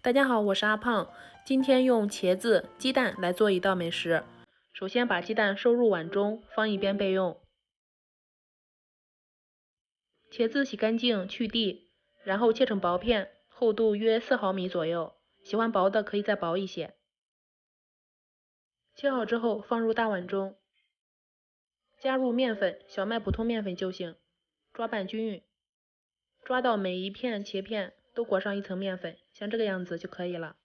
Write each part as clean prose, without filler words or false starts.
大家好，我是阿胖，今天用茄子、鸡蛋来做一道美食。首先把鸡蛋收入碗中，放一边备用。茄子洗干净去蒂，然后切成薄片，厚度约4毫米左右，喜欢薄的可以再薄一些。切好之后放入大碗中，加入面粉，小麦普通面粉就行，抓拌均匀，抓到每一片茄片都裹上一层面粉，像这个样子就可以了。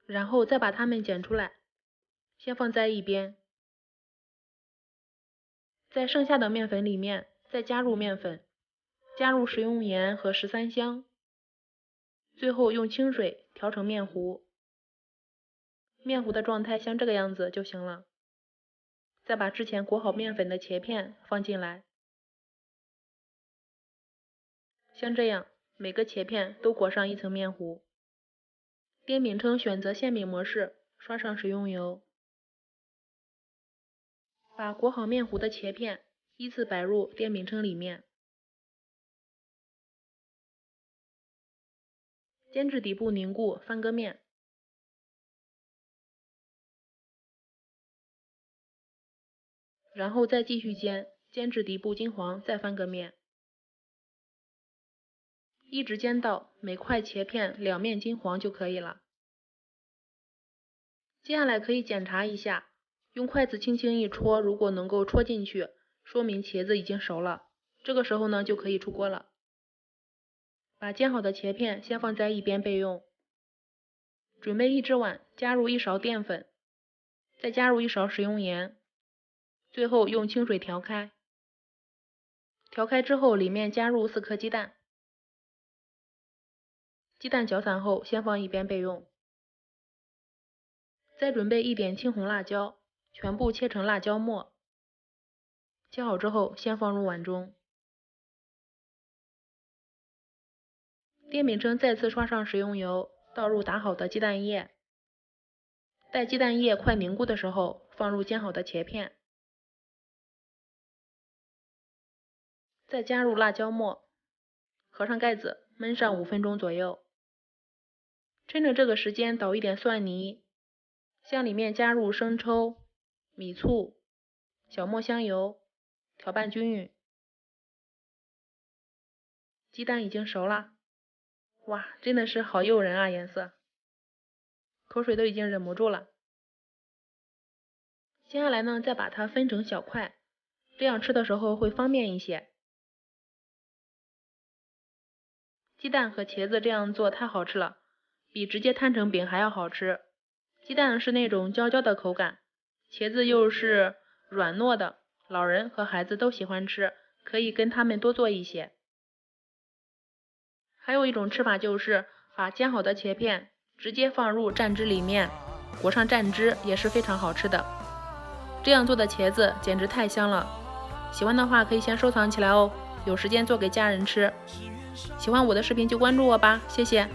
然后再把它们剪出来，先放在一边。在剩下的面粉里面再加入面粉，加入食用盐和13香，最后用清水调成面糊。面糊的状态像这个样子就行了。再把之前裹好面粉的茄片放进来，像这样每个茄片都裹上一层面糊。颠饼铛选择馅饼模式，刷上食用油，把裹好面糊的茄片依次摆入颠饼铛里面，煎至底部凝固，翻个面，然后再继续煎，煎至底部金黄，再翻个面，一直煎到每块茄片两面金黄就可以了。接下来可以检查一下，用筷子轻轻一戳，如果能够戳进去，说明茄子已经熟了。这个时候呢，就可以出锅了。把煎好的茄片先放在一边备用。准备一只碗，加入1勺淀粉，再加入1勺食用盐，最后用清水调开。调开之后，里面加入4颗鸡蛋。鸡蛋搅散后，先放一边备用。再准备1点青红辣椒，全部切成辣椒末。切好之后，先放入碗中。颠饼铛再次刷上食用油，倒入打好的鸡蛋液。待鸡蛋液快凝固的时候，放入煎好的茄片。再加入辣椒末，合上盖子，焖上5分钟左右。趁着这个时间捣一点蒜泥，向里面加入生抽、米醋、小磨香油，调拌均匀。鸡蛋已经熟了，哇，真的是好诱人啊，颜色，口水都已经忍不住了。接下来呢，再把它分成小块，这样吃的时候会方便一些。鸡蛋和茄子这样做太好吃了，比直接摊成饼还要好吃。鸡蛋是那种焦焦的口感，茄子又是软糯的，老人和孩子都喜欢吃，可以跟他们多做一些。还有一种吃法就是把煎好的茄片直接放入蘸汁里面，裹上蘸汁也是非常好吃的。这样做的茄子简直太香了，喜欢的话可以先收藏起来哦，有时间做给家人吃。喜欢我的视频就关注我吧，谢谢。